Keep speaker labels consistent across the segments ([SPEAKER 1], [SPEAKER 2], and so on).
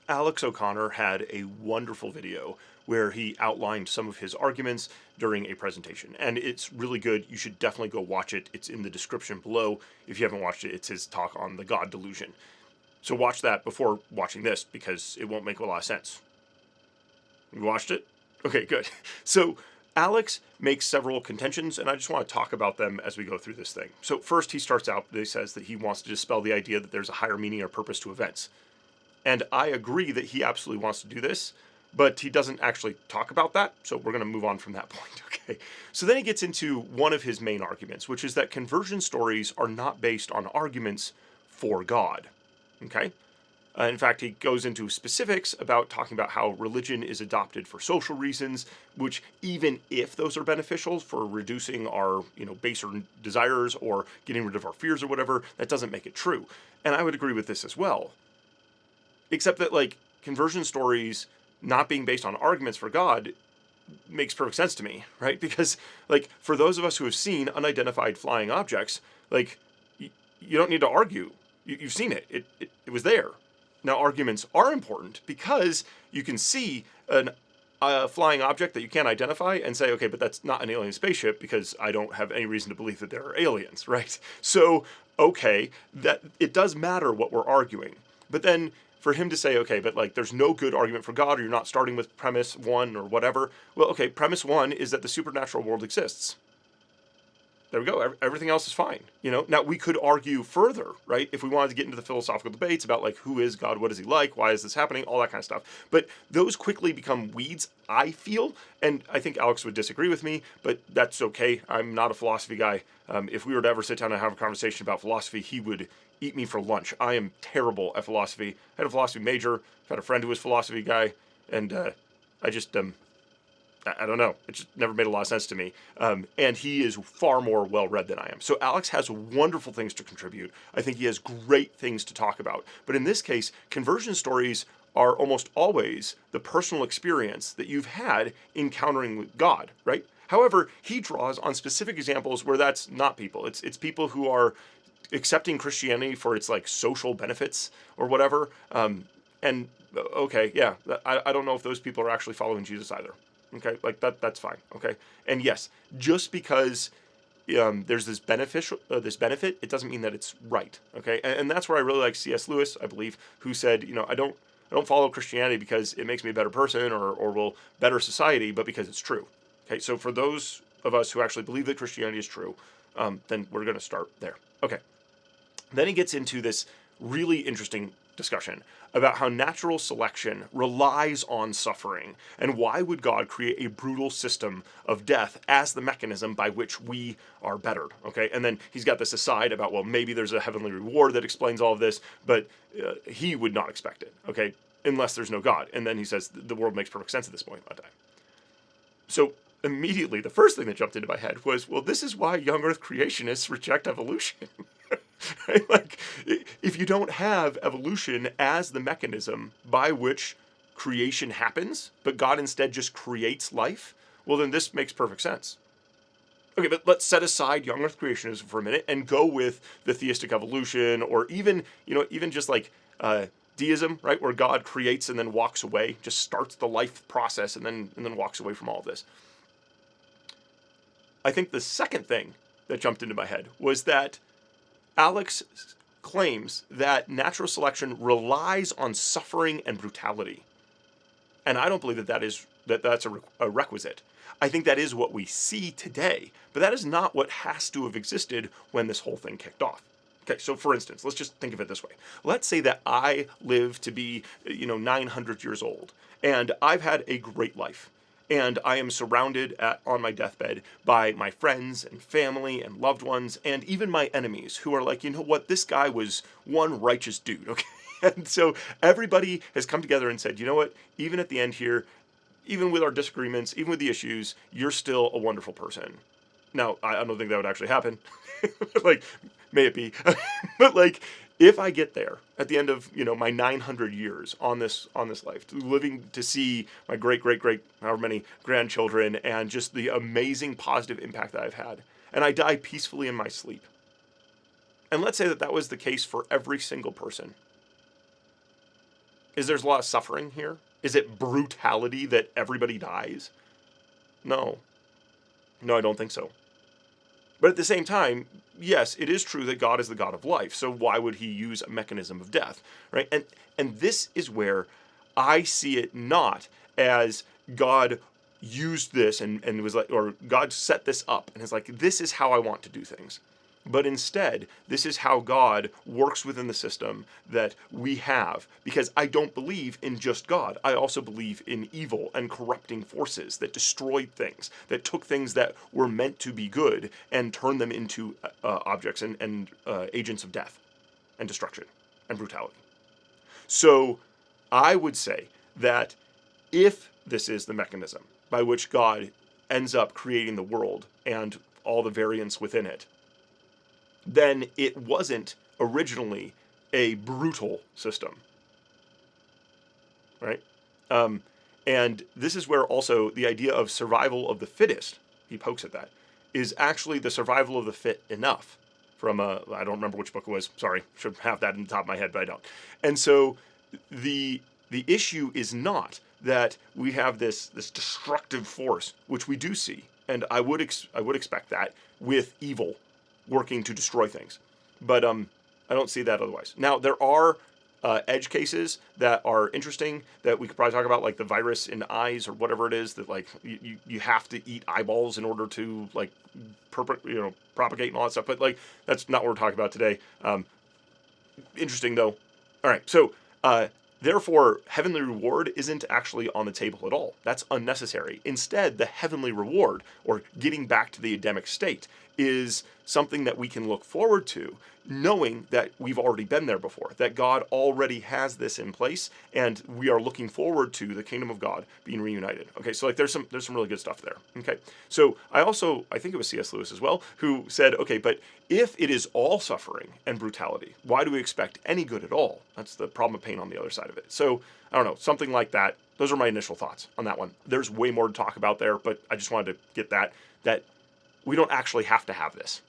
[SPEAKER 1] Alex O'Connor had a wonderful video where he outlined some of his arguments during a presentation. And it's really good. You should definitely go watch it. It's in the description below. If you haven't watched it, it's his talk on the God delusion. So watch that before watching this, because it won't make a lot of sense. You watched it? Okay, good. So Alex makes several contentions, and I just want to talk about them as we go through this thing. So first, he starts out, he says that he wants to dispel the idea that there's a higher meaning or purpose to events. And I agree that he absolutely wants to do this, but he doesn't actually talk about that, so we're going to move on from that point, okay? So then he gets into one of his main arguments, which is that conversion stories are not based on arguments for God, okay? In fact, he goes into specifics about talking about how religion is adopted for social reasons, which even if those are beneficial for reducing our, baser desires or getting rid of our fears or whatever, that doesn't make it true. And I would agree with this as well. Except that, conversion stories not being based on arguments for God makes perfect sense to me, right? Because, for those of us who have seen unidentified flying objects, you don't need to argue. You've seen it. It was there. Now, arguments are important because you can see a flying object that you can't identify and say, okay, but that's not an alien spaceship because I don't have any reason to believe that there are aliens, right? So, okay, that it does matter what we're arguing. But then for him to say, okay, but there's no good argument for God, or you're not starting with premise one or whatever. Well, okay, premise one is that the supernatural world exists. There we go. Everything else is fine. Now we could argue further, right? If we wanted to get into the philosophical debates about who is God, what is he like, why is this happening, all that kind of stuff. But those quickly become weeds, I feel, and I think Alex would disagree with me, but that's okay. I'm not a philosophy guy. If we were to ever sit down and have a conversation about philosophy, he would eat me for lunch. I am terrible at philosophy. I had a philosophy major. I've had a friend who was a philosophy guy, and I just I don't know. It just never made a lot of sense to me. And he is far more well-read than I am. So Alex has wonderful things to contribute. I think he has great things to talk about. But in this case, conversion stories are almost always the personal experience that you've had encountering with God, right? However, he draws on specific examples where that's not people. It's people who are accepting Christianity for its social benefits or whatever. And okay, yeah, I don't know if those people are actually following Jesus either. Okay, that's fine. Okay, and yes, just because there's this benefit, it doesn't mean that it's right. Okay, and that's where I really like C.S. Lewis, I believe, who said, I don't follow Christianity because it makes me a better person or will better society, but because it's true. Okay, so for those of us who actually believe that Christianity is true, then we're going to start there. Okay, then he gets into this really interesting discussion about how natural selection relies on suffering, and why would God create a brutal system of death as the mechanism by which we are bettered, okay? And then he's got this aside about, well, maybe there's a heavenly reward that explains all of this, but he would not expect it, okay, unless there's no God. And then he says the world makes perfect sense at this point in time. So immediately, the first thing that jumped into my head was, well, this is why young earth creationists reject evolution. Right? If you don't have evolution as the mechanism by which creation happens, but God instead just creates life, well, then this makes perfect sense. Okay, but let's set aside young earth creationism for a minute and go with the theistic evolution, or even just deism, right, where God creates and then walks away, just starts the life process and then walks away from all of this. I think the second thing that jumped into my head was that Alex claims that natural selection relies on suffering and brutality. And I don't believe that's a requisite. I think that is what we see today, but that is not what has to have existed when this whole thing kicked off. Okay, so for instance, let's just think of it this way. Let's say that I live to be, 900 years old, and I've had a great life. And I am surrounded on my deathbed by my friends and family and loved ones, and even my enemies, who are like, you know what, this guy was one righteous dude, okay? And so everybody has come together and said, you know what, even at the end here, even with our disagreements, even with the issues, you're still a wonderful person. Now, I don't think that would actually happen. May it be. But if I get there at the end of, my 900 years on this life, living to see my great, however many grandchildren, and just the amazing positive impact that I've had, and I die peacefully in my sleep. And let's say that was the case for every single person. Is there's a lot of suffering here? Is it brutality that everybody dies? No. No, I don't think so. But at the same time, yes, it is true that God is the God of life. So why would he use a mechanism of death, right? And this is where I see it not as God used this and was like, or God set this up and is like, this is how I want to do things. But instead, this is how God works within the system that we have. Because I don't believe in just God. I also believe in evil and corrupting forces that destroyed things, that took things that were meant to be good and turned them into objects and agents of death and destruction and brutality. So I would say that if this is the mechanism by which God ends up creating the world and all the variants within it, then it wasn't originally a brutal system, right? And this is where also the idea of survival of the fittest, he pokes at that, is actually the survival of the fit enough from I don't remember which book it was, sorry, should have that in the top of my head, but I don't. And so the issue is not that we have this destructive force, which we do see, and I would expect that with evil working to destroy things. But I don't see that otherwise. Now, there are edge cases that are interesting that we could probably talk about, like the virus in eyes or whatever it is that, like, you have to eat eyeballs in order to, like, propagate and all that stuff. But, like, that's not what we're talking about today. Interesting, though. All right, so therefore, heavenly reward isn't actually on the table at all. That's unnecessary. Instead, the heavenly reward, or getting back to the Edemic state, is something that we can look forward to, knowing that we've already been there before, that God already has this in place, and we are looking forward to the kingdom of God being reunited. Okay, so like there's some really good stuff there. Okay, so I think it was C.S. Lewis as well, who said, okay, but if it is all suffering and brutality, why do we expect any good at all? That's the problem of pain on the other side of it. So I don't know, something like that. Those are my initial thoughts on that one. There's way more to talk about there, but I just wanted to get that we don't actually have to have this.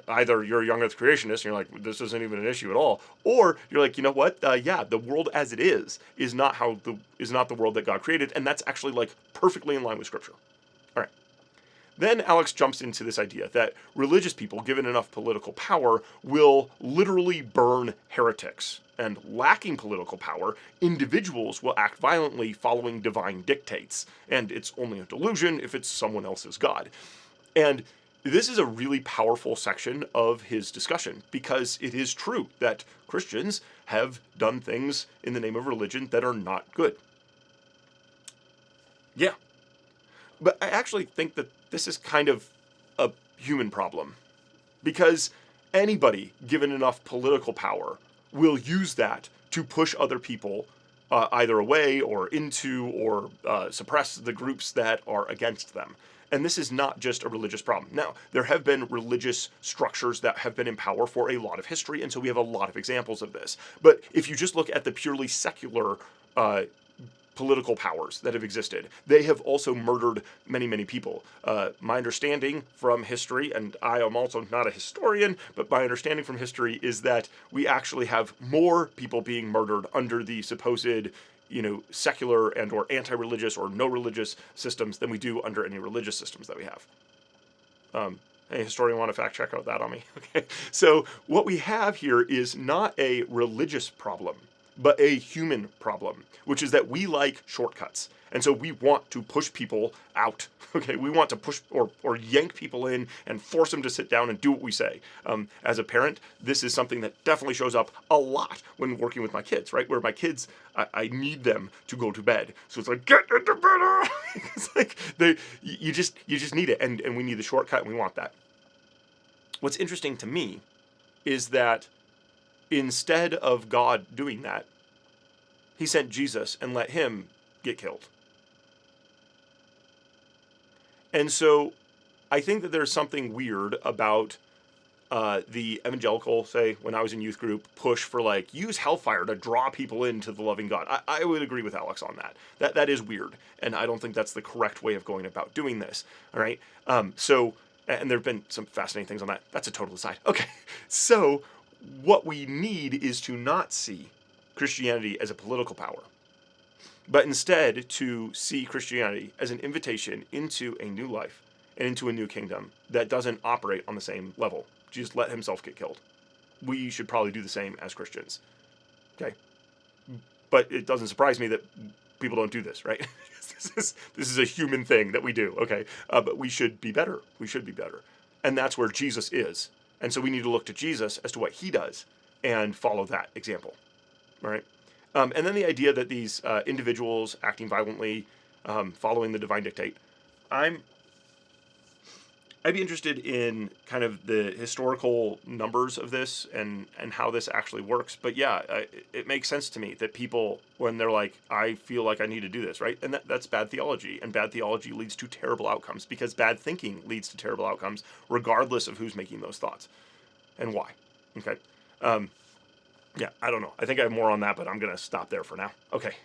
[SPEAKER 1] Either you're a young earth creationist and you're like, this isn't even an issue at all, or you're like, you know what? Yeah, the world as it is not the world that God created, and that's actually like perfectly in line with Scripture. All right. Then Alex jumps into this idea that religious people, given enough political power, will literally burn heretics. And lacking political power, individuals will act violently following divine dictates. And it's only a delusion if it's someone else's God. And this is a really powerful section of his discussion, because it is true that Christians have done things in the name of religion that are not good. Yeah. But I actually think that this is kind of a human problem, because anybody given enough political power will use that to push other people either away or into or suppress the groups that are against them. And this is not just a religious problem. Now, there have been religious structures that have been in power for a lot of history, and so we have a lot of examples of this. But if you just look at the purely secular political powers that have existed, they have also murdered many, many people. My understanding from history, and I am also not a historian, but my understanding from history is that we actually have more people being murdered under the supposed secular and or anti-religious or no religious systems than we do under any religious systems that we have. Any historian want to fact check out that on me? Okay. So what we have here is not a religious problem, but a human problem, which is that we like shortcuts. And so we want to push people out. Okay, we want to push or yank people in and force them to sit down and do what we say. As a parent, this is something that definitely shows up a lot when working with my kids, right? Where my kids, I need them to go to bed. So it's like, get into bed! It's like, you just need it, and we need the shortcut, and we want that. What's interesting to me is that instead of God doing that, he sent Jesus and let him get killed. And so I think that there's something weird about the evangelical, say, when I was in youth group, push for like, use hellfire to draw people into the loving God. I would agree with Alex on that. That is weird. And I don't think that's the correct way of going about doing this. All right. And there have been some fascinating things on that. That's a total aside. Okay. So what we need is to not see Christianity as a political power. but instead to see Christianity as an invitation into a new life and into a new kingdom that doesn't operate on the same level. Jesus let himself get killed. We should probably do the same as Christians. Okay? But it doesn't surprise me that people don't do this, right? This is a human thing that we do, okay? But we should be better. We should be better. And that's where Jesus is. And so we need to look to Jesus as to what he does and follow that example, all right? And then the idea that these individuals acting violently, following the divine dictate, I'd be interested in kind of the historical numbers of this and how this actually works. But yeah, it makes sense to me that people, when they're like, I feel like I need to do this, right? And that's bad theology. And bad theology leads to terrible outcomes because bad thinking leads to terrible outcomes, regardless of who's making those thoughts and why. Okay. Yeah, I don't know. I think I have more on that, but I'm going to stop there for now. Okay.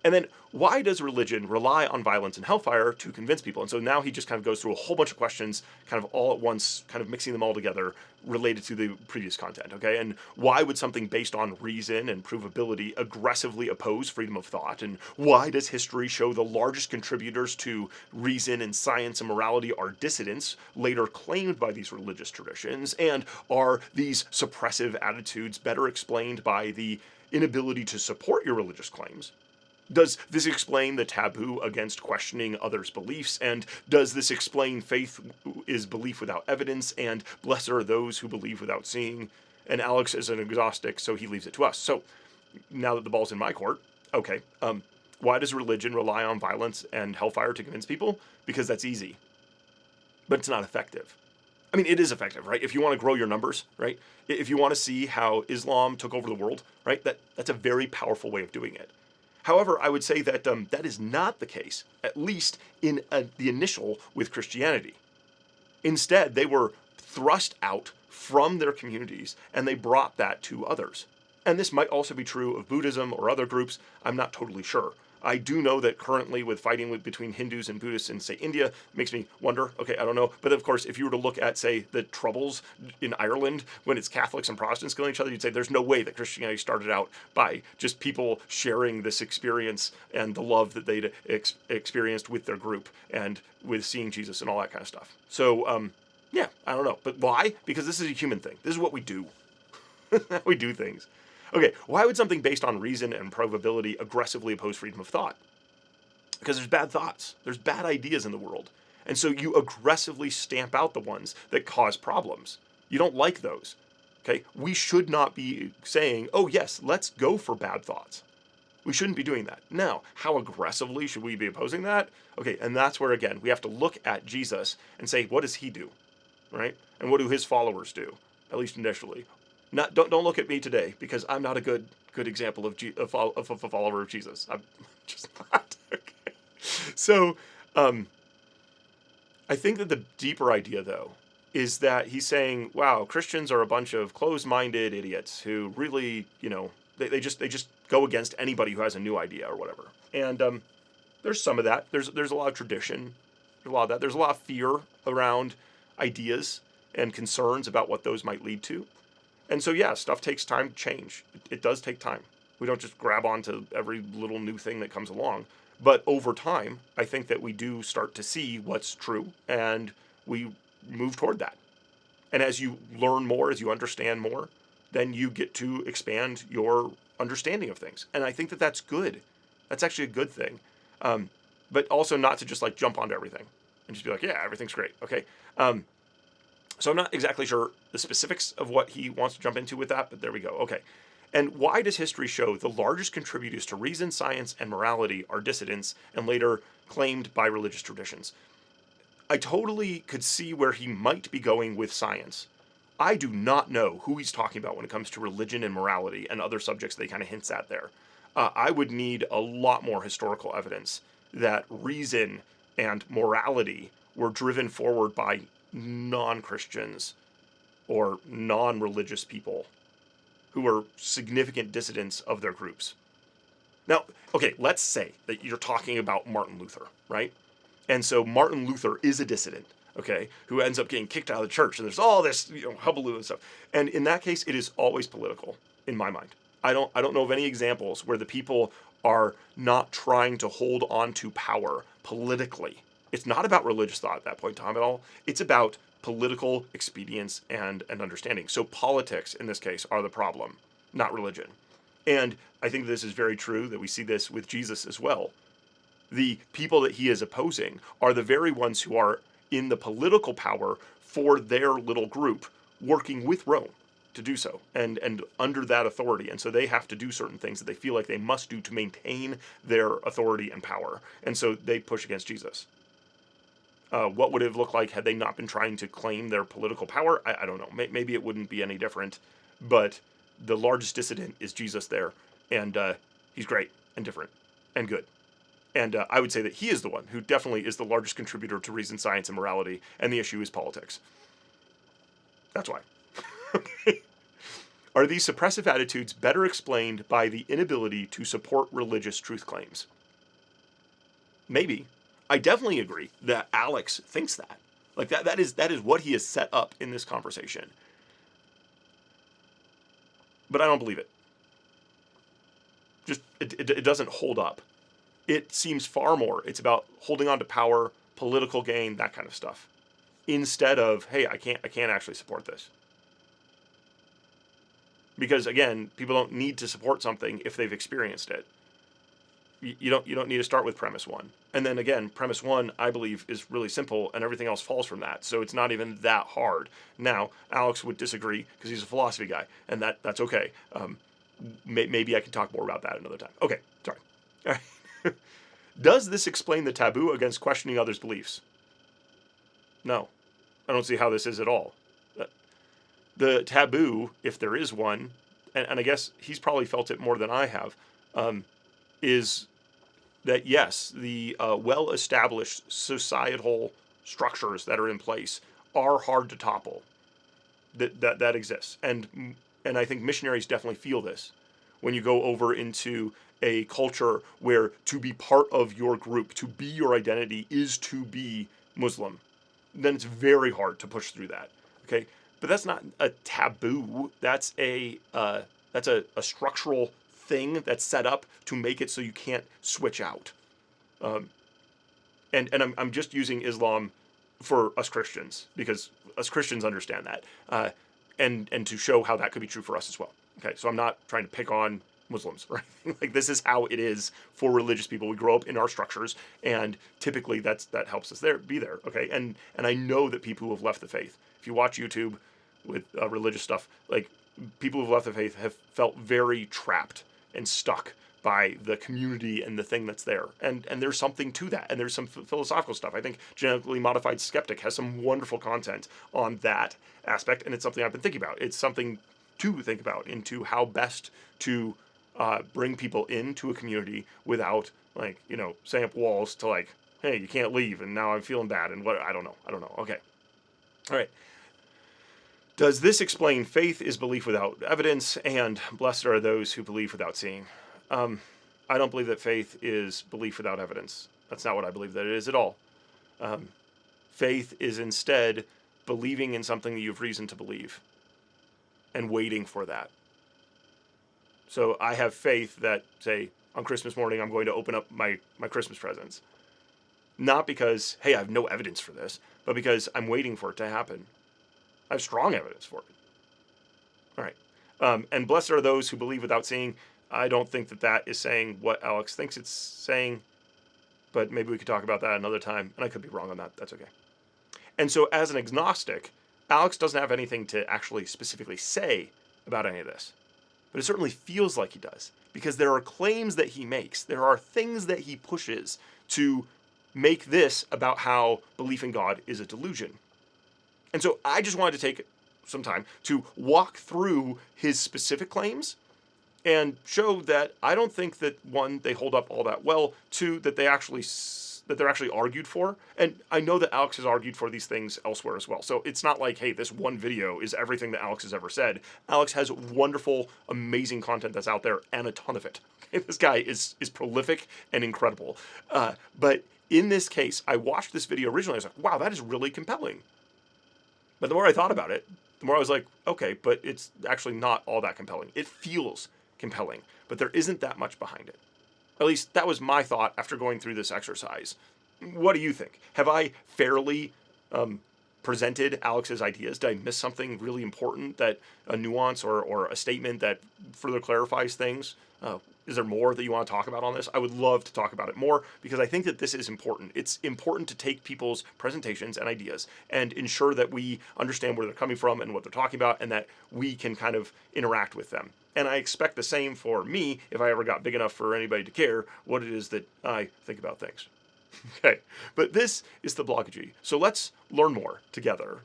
[SPEAKER 1] And then, why does religion rely on violence and hellfire to convince people? And so now he just kind of goes through a whole bunch of questions, kind of all at once, kind of mixing them all together, related to the previous content, okay? And why would something based on reason and provability aggressively oppose freedom of thought? And why does history show the largest contributors to reason and science and morality are dissidents, later claimed by these religious traditions? And are these suppressive attitudes better explained by the inability to support your religious claims? Does this explain the taboo against questioning others' beliefs? And does this explain faith is belief without evidence? And blessed are those who believe without seeing? And Alex is an agnostic, so he leaves it to us. So now that the ball's in my court, okay, why does religion rely on violence and hellfire to convince people? Because that's easy, but it's not effective. I mean, it is effective, right? If you want to grow your numbers, right? If you want to see how Islam took over the world, right? That's a very powerful way of doing it. However, I would say that that is not the case, at least in the initial with Christianity. Instead, they were thrust out from their communities, and they brought that to others. And this might also be true of Buddhism or other groups. I'm not totally sure. I do know that currently with fighting between Hindus and Buddhists in, say, India, it makes me wonder, okay, I don't know. But of course, if you were to look at, say, the Troubles in Ireland, when it's Catholics and Protestants killing each other, you'd say there's no way that Christianity started out by just people sharing this experience and the love that they'd experienced with their group and with seeing Jesus and all that kind of stuff. So, yeah, I don't know. But why? Because this is a human thing. This is what we do. We do things. Okay, why would something based on reason and probability aggressively oppose freedom of thought? Because there's bad thoughts. There's bad ideas in the world. And so you aggressively stamp out the ones that cause problems. You don't like those. Okay? We should not be saying, oh yes, let's go for bad thoughts. We shouldn't be doing that. Now, how aggressively should we be opposing that? Okay, and that's where, again, we have to look at Jesus and say, what does he do? Right? And what do his followers do? At least initially. Don't look at me today, because I'm not a good example of a follower of Jesus. I'm just not. Okay. So, I think that the deeper idea, though, is that he's saying, wow, Christians are a bunch of closed-minded idiots who really, they just go against anybody who has a new idea or whatever. And there's some of that. There's a lot of tradition. There's a lot of that. There's a lot of fear around ideas and concerns about what those might lead to. And so, yeah, stuff takes time to change. It does take time. We don't just grab onto every little new thing that comes along. But over time, I think that we do start to see what's true, and we move toward that. And as you learn more, as you understand more, then you get to expand your understanding of things. And I think that that's good. That's actually a good thing. But also not to just, jump onto everything and just be like, yeah, everything's great, okay? So I'm not exactly sure the specifics of what he wants to jump into with that, but there we go. Okay. And why does history show the largest contributors to reason, science, and morality are dissidents and later claimed by religious traditions? I totally could see where he might be going with science. I do not know who he's talking about when it comes to religion and morality and other subjects that he kind of hints at there. I would need a lot more historical evidence that reason and morality were driven forward by non-Christians or non-religious people who are significant dissidents of their groups. Now, okay, let's say that you're talking about Martin Luther, right? And so Martin Luther is a dissident, okay, who ends up getting kicked out of the church, and there's all this, hullabaloo and stuff. And in that case, it is always political, in my mind. I don't know of any examples where the people are not trying to hold on to power politically. It's not about religious thought at that point in time at all. It's about political expedience and understanding. So politics, in this case, are the problem, not religion. And I think this is very true, that we see this with Jesus as well. The people that he is opposing are the very ones who are in the political power for their little group, working with Rome to do so, and under that authority. And so they have to do certain things that they feel like they must do to maintain their authority and power. And so they push against Jesus. What would it have looked like had they not been trying to claim their political power? I don't know. Maybe it wouldn't be any different. But the largest dissident is Jesus there. And he's great and different and good. And I would say that he is the one who definitely is the largest contributor to reason, science, and morality. And the issue is politics. That's why. Okay. Are these suppressive attitudes better explained by the inability to support religious truth claims? Maybe. I definitely agree that Alex thinks that. Like that is what he has set up in this conversation. But I don't believe it. Just it doesn't hold up. It seems far more, it's about holding on to power, political gain, that kind of stuff, instead of, hey, I can't actually support this. Because again, people don't need to support something if they've experienced it. You don't need to start with premise one. And then again, premise one, I believe, is really simple, and everything else falls from that. So it's not even that hard. Now, Alex would disagree because he's a philosophy guy, and that's okay. Maybe I can talk more about that another time. Okay, sorry. All right. Does this explain the taboo against questioning others' beliefs? No. I don't see how this is at all. The taboo, if there is one, and I guess he's probably felt it more than I have, is that yes, the well-established societal structures that are in place are hard to topple. That exists, and I think missionaries definitely feel this. When you go over into a culture where to be part of your group, to be your identity, is to be Muslim, then it's very hard to push through that. Okay, but that's not a taboo. That's a structural thing that's set up to make it so you can't switch out. And I'm just using Islam for us Christians because us Christians understand that, and to show how that could be true for us as well. Okay, so I'm not trying to pick on Muslims or anything. Like, this is how it is for religious people. We grow up in our structures, and typically that helps us be there. Okay, and I know that people who have left the faith, if you watch YouTube with religious stuff, like, people who've left the faith have felt very trapped and stuck by the community and the thing that's there. And there's something to that. And there's some philosophical stuff. I think Genetically Modified Skeptic has some wonderful content on that aspect, and it's something I've been thinking about. It's something to think about into how best to bring people into a community without, like, setting up walls to, like, hey, you can't leave, and now I'm feeling bad, and what, I don't know. Okay. All right. Does this explain faith is belief without evidence, and blessed are those who believe without seeing? I don't believe that faith is belief without evidence. That's not what I believe that it is at all. Faith is instead believing in something that you have reason to believe and waiting for that. So I have faith that, say, on Christmas morning, I'm going to open up my Christmas presents. Not because, hey, I have no evidence for this, but because I'm waiting for it to happen. I have strong evidence for it. All right. And blessed are those who believe without seeing. I don't think that is saying what Alex thinks it's saying, but maybe we could talk about that another time, and I could be wrong on that. That's okay. And so as an agnostic, Alex doesn't have anything to actually specifically say about any of this, but it certainly feels like he does, because there are claims that he makes. There are things that he pushes to make this about how belief in God is a delusion. And so I just wanted to take some time to walk through his specific claims and show that I don't think that, one, they hold up all that well, two, that they're actually argued for. And I know that Alex has argued for these things elsewhere as well. So it's not like, hey, this one video is everything that Alex has ever said. Alex has wonderful, amazing content that's out there, and a ton of it. Okay? This guy is prolific and incredible. But in this case, I watched this video originally. I was like, wow, that is really compelling. But the more I thought about it, the more I was like, okay, but it's actually not all that compelling. It feels compelling, but there isn't that much behind it. At least that was my thought after going through this exercise. What do you think? Have I fairly presented Alex's ideas? Did I miss something really important, that a nuance or a statement that further clarifies things? Is there more that you want to talk about on this? I would love to talk about it more, because I think that this is important. It's important to take people's presentations and ideas and ensure that we understand where they're coming from and what they're talking about, and that we can kind of interact with them. And I expect the same for me if I ever got big enough for anybody to care what it is that I think about things. Okay, but this is the Blogogy, so let's learn more together.